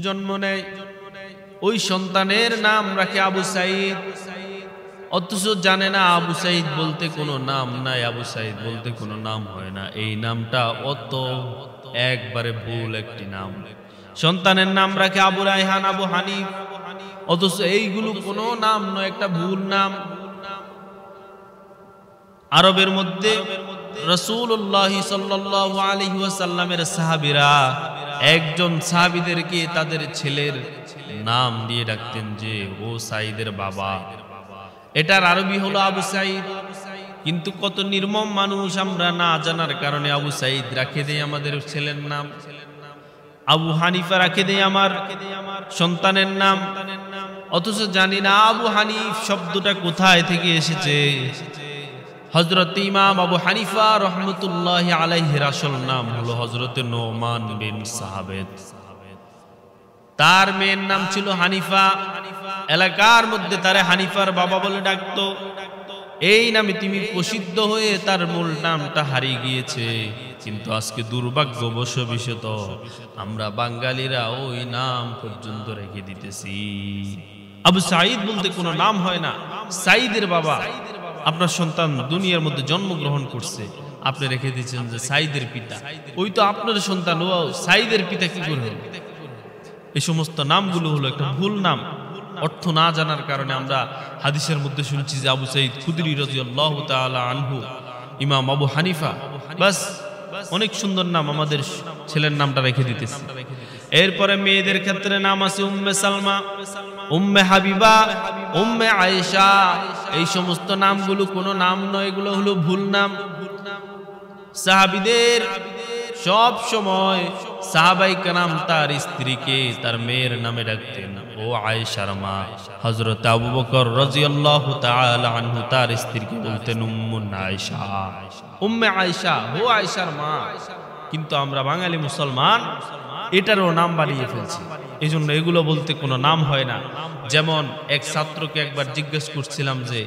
জন্ম নেয়, ওই সন্তানের নাম রাখে আবু সাইদ। অথচ জানে না আবু সাইদ বলতে কোনো নাম নাই, আবু সাইদ বলতে কোনো নাম হয় না। এই নামটা অত একবারে ভুল একটি নাম। সন্তানের নাম রাখে আবু রায়হান, আবু হানিফ, অথচ এইগুলো কোনো নাম নয়, একটা ভুল নাম। আরবের মধ্যে রাসূলুল্লাহ সাল্লাল্লাহু আলাইহি ওয়াসাল্লামের সাহাবীরা একজন সাহাবীদেরকে তাদের ছেলের নাম দিয়ে ডাকতেন যে ও সাইদের বাবা। এটার আরবি হলো আবু সাইদ। কিন্তু কত নির্মম মানুষ আমরা না জানার কারণে আবু সাইদ রাখে দেই আমাদের ছেলের নাম, আবু হানিফা রাখে দেই আমার সন্তানের নাম। অথচ জানি না আবু হানিফ শব্দটা কোথায় থেকে এসেছে। হযরত ইমাম আবু হানিফা রাহমাতুল্লাহি আলাইহির আসল নাম হলো হযরত নোমান বিন সাহাবেদ। তার মেয়ের নাম ছিল হানিফা। এলাকার মধ্যে তারে হানিফার বাবা বলে ডাকতো। এই নামে তিনি প্রসিদ্ধ হয়ে তার মূল নামটা হারিয়ে গিয়েছে। কিন্তু আজকে দুর্ভাগ্যবশত আমরা বাঙালিরা ওই নাম পর্যন্ত রেখে দিতেছি। আবু সাইদ বলতে কোনো নাম হয় না। সাইদের বাবা, আপনার সন্তান দুনিয়ার মধ্যে জন্মগ্রহণ করছে, আপনি রেখে দিচ্ছেন যে সাইদের পিতা। ওই তো আপনার সন্তান, ও সাইদের পিতা কি করে হলো? এই সমস্ত নামগুলো হলো একটা ভুল নাম। অর্থ না জানার কারণে আমরা হাদিসের মধ্যে শুনছি যে আবু সাইদ খুদরি রাদিয়াল্লাহু তাআলা আনহু, ইমাম আবু হানিফা, বাস অনেক সুন্দর নাম, আমাদের ছেলের নামটা রেখে দিতেছি। এরপরে মেয়েদের ক্ষেত্রে নাম আছে উম্মে সালমা, উম্মে হাবিবা, উম্মে আয়েশা। এই সমস্ত নামগুলো কোনো নাম নয়, এগুলো হলো ভুল নাম। সাহাবীদের সব সময় সাহাবায়ে কেরাম তার স্ত্রীকে তার মেয়ের নামে ডাকতেন। ও আয়েশার মা হযরত আবু বকর রাদিয়াল্লাহু তাআলা আনহু তার স্ত্রীকে বলতেন উম্মুন আয়েশা, উম্মে আয়েশা, ও আয়েশার মা। কিন্তু আমরা বাঙালি মুসলমান এটারও নাম বানিয়ে ফেলছি। এই জন্য এগুলো বলতে কোনো নাম হয় না। যেমন এক ছাত্রকে একবার জিজ্ঞেস করছিলাম যে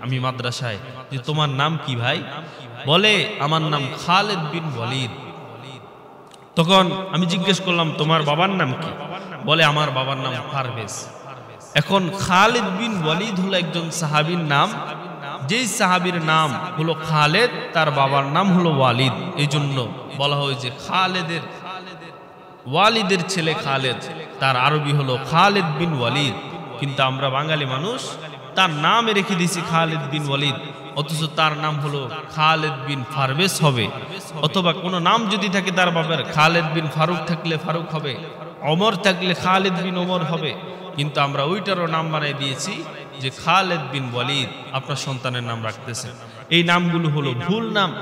আমি মাদ্রাসায়, যে তোমার নাম কি ভাই? বলে আমার নাম খালিদ বিন ওয়ালিদ। তখন আমি জিজ্ঞেস করলাম তোমার বাবার নাম কি? বলে আমার বাবার নাম পারভেজ। এখন খালিদ বিন ওয়ালিদ হলো একজন সাহাবীর নাম, যেই সাহাবীর নাম হলো খালেদ, তার বাবার নাম হলো ওয়ালিদ। এই জন্য বলা হয় যে খালেদের ওয়ালিদের ছেলে খালেদ, তার আরবি হলো খালিদ বিন ওয়ালিদ। কিন্তু আমরা বাঙালি মানুষ তার নাম রেখে দিয়েছি খালিদ বিন ওয়ালিদ, অথচ তার নাম হলো খালিদ বিন পারভেজ হবে। অথবা কোনো নাম যদি থাকে তার বাবার, খালিদ বিন ফারুক থাকলে ফারুক হবে, ওমর থাকলে খালিদ বিন ওমর হবে। কিন্তু আমরা ওইটারও নাম বানিয়ে দিয়েছি যে খালিদ বিন ওয়ালিদ আপনার সন্তানের নাম রাখতেছে। এই নামগুলো হলো ভুল নাম।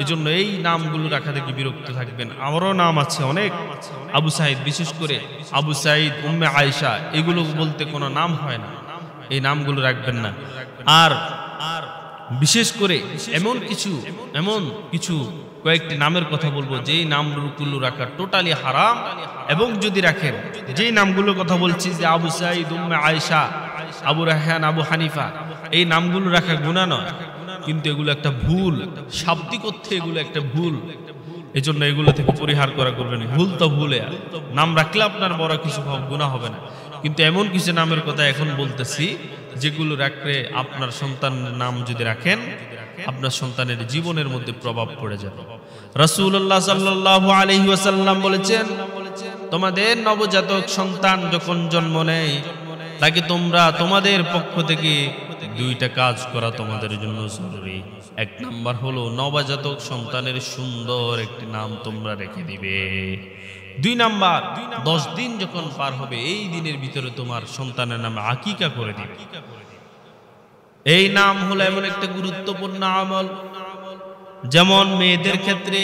এজন্য এই নামগুলো রাখা থেকে বিরক্ত থাকবেন। আমারও নাম আছে অনেক, আবু সাইদ, বিশেষ করে আবু সাইদ, উম্মে আয়েশা, এগুলো বলতে কোনো নাম হয় না। এই নামগুলো রাখবেন না। আর বিশেষ করে এমন কিছু কয়েকটি নামের কথা বলবো যেই নামগুলো রাখা টোটালি হারাম। এবং যদি রাখেন, যেই নামগুলোর কথা বলছি যে আবু সাইদ, উম্মে আয়েশা, আবু রায়হান, আবু হানিফা, এই নামগুলো রাখা গুনাহ নয়, কিন্তু এগুলো একটা ভুল, শাব্দিক অর্থে এগুলো একটা ভুল। এজন্য এগুলো থেকে পরিহার করবেন। ভুল তো ভুলে, নাম রাখলে আপনার বড় কিছু গুনাহ হবে না। কিন্তু এমন কিছু নামের কথা এখন বলতেছি যেগুলো রাখলে আপনার সন্তানের নাম যদি রাখেন, আপনার সন্তানের জীবনের মধ্যে প্রভাব পড়ে যাবে। রাসূলুল্লাহ সাল্লাল্লাহু আলাইহি ওয়াসাল্লাম বলেছেন, তোমাদের নবজাতক সন্তান যখন জন্ম নেয় তাকে তোমরা তোমাদের পক্ষ থেকে দুইটা কাজ করা তোমাদের জন্য জরুরি। এক নাম্বার হলো নবজাতক সন্তানের সুন্দর একটি নাম তোমরা রেখে দিবে। 2 নাম্বার, 10 দিন যখন পার হবে এই দিনের ভিতরে তোমার সন্তানের নামে আকিকা করে দিবে। এই নাম হলো এমন একটা গুরুত্বপূর্ণ আমল। যেমন মেয়েদের ক্ষেত্রে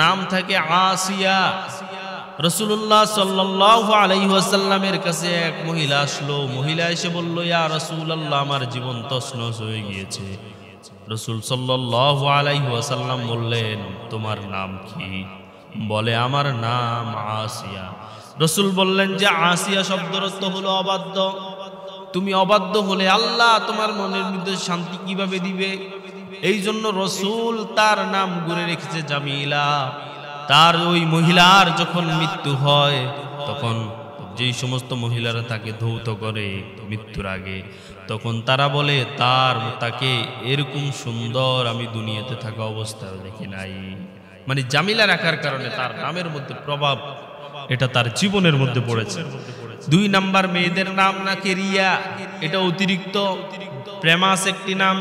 নাম থাকে আসিয়া। রাসূলুল্লাহ সাল্লাল্লাহু আলাইহি ওয়াসাল্লামের কাছে এক মহিলা আসলো। মহিলা এসে বলল, ইয়া রাসূলুল্লাহ, আমার জীবন তছনছ হয়ে গিয়েছে। রাসূল সাল্লাল্লাহু আলাইহি ওয়াসাল্লাম বললেন, তোমার নাম কি? বলে আমার নাম আসিয়া। রাসূল বললেন যে আসিয়া শব্দের অর্থ হলো অবাধ্য। তুমি অবাধ্য হলে আল্লাহ তোমার মনের মধ্যে শান্তি কিভাবে দিবে? এই জন্য রাসূল তার নাম গড়ে রেখেছে জামিলা। তার ওই মহিলার যখন মৃত্যু হয় তখন যেই সমস্ত মহিলারা তাকে ধৌত করে মৃত্যুর আগে, তখন তারা বলে তাকে এরকম সুন্দর আমি দুনিয়াতে থাকা অবস্থায় দেখি নাই। মানে জামিলা রাখার কারণে তার নামের মধ্যে প্রভাব, এটা তার জীবনের মধ্যে পড়েছে। 2 নাম্বার, মেয়েদের নাম নাকি রিয়া, এটা অতিরিক্ত প্রেমাস একটি নাম।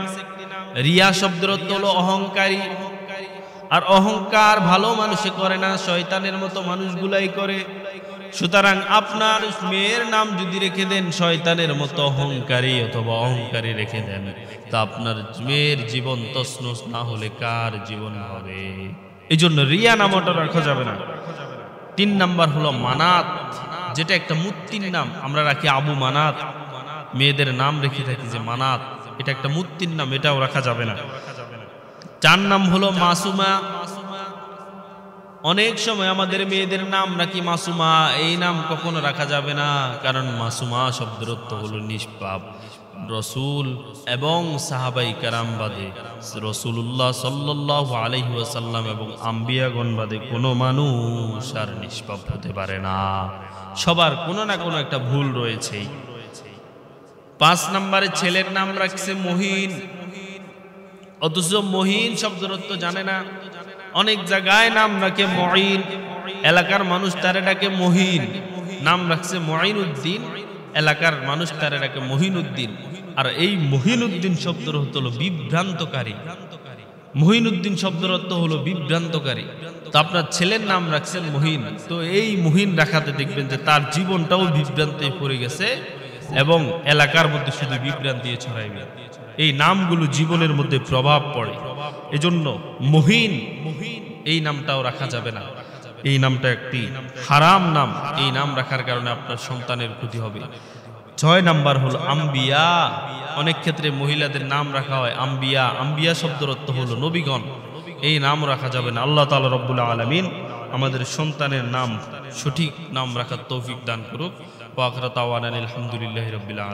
রিয়া শব্দের অর্থ হলো অহংকারী, আর অহংকার ভালো মানুষে করে না, শয়তানের মতো মানুষগুলাই করে। সুতরাং আপনার মেয়ের নাম যদি রেখে দেন শয়তানের মতো অহংকারী অথবা অহংকারী রেখে দেন, তা আপনার মেয়ের জীবন তছনছ না হলে কার জীবন হবে? এই জন্য রিয়া নামটা রাখা যাবে না। 3 নাম্বার হলো মানাত, যেটা একটা মূর্তির নাম। আমরা রাখি আবু মানাত, মেয়েদের নাম রেখে থাকি যে মানাত, এটা একটা মূর্তির নাম, এটাও রাখা যাবে না। 4 নাম হলো মাসুমা। অনেক সময় আমাদের মেয়েদের নাম নাকি মাসুমা, এই নাম কখনো রাখা যাবে না, কারণ মাসুমা শব্দের অর্থ হলো নিষ্পাপ। রসুল এবং সাহাবাই কেরাম বাদে, রসুল্লাহ সাল্লাল্লাহু আলাইহি ওয়াসাল্লাম এবং আম্বিয়াগণ বাদে কোনো মানুষ আর নিষ্পাপ হতে পারে না। সবার কোনো না কোনো একটা ভুল রয়েছেই। 5 নম্বরে ছেলের নাম রাখছে মহিন, অথচ মহিন শব্দের অর্থ জানে না। অনেক জায়গায় নাম রাখে মঈন, এলাকার মানুষ তারে ডাকে মহিন। নাম রাখছে মঈনউদ্দিন, এলাকার মানুষ তারে ডাকে মহিনউদ্দিন। আর এই মহিনউদ্দিন শব্দের অর্থ হলো বিভ্রান্তকারী। মহিনউদ্দিন শব্দের অর্থ হলো বিভ্রান্তকারী। তো আপনার ছেলের নাম রাখছেন মহিন, তো এই মহিন রাখাতে দেখবেন যে তার জীবনটাও বিভ্রান্তে পড়ে গেছে এবং এলাকার মধ্যে শুধু বিভ্রান্তি ছড়াইবে। এই নামগুলো জীবনের মধ্যে প্রভাব পড়ে, এজন্য মহিন এই নামটাও রাখা যাবে না। এই নামটা একটি হারাম নাম, এই নাম রাখার কারণে আপনার সন্তানের ক্ষতি হবে। 6 নাম্বার হলো আম্বিয়া। অনেক ক্ষেত্রে মহিলাদের নাম রাখা হয় আম্বিয়া। আম্বিয়া শব্দের অর্থ হলো নবীগণ, এই নাম রাখা যাবে না। আল্লাহ তাআলা রব্বুল আলামিন আমাদের সন্তানের নাম সঠিক নাম রাখার তৌফিক দান করুক। ওয়া আখিরু দাওয়ানা আলহামদুলিল্লাহি রাব্বিল আলামিন।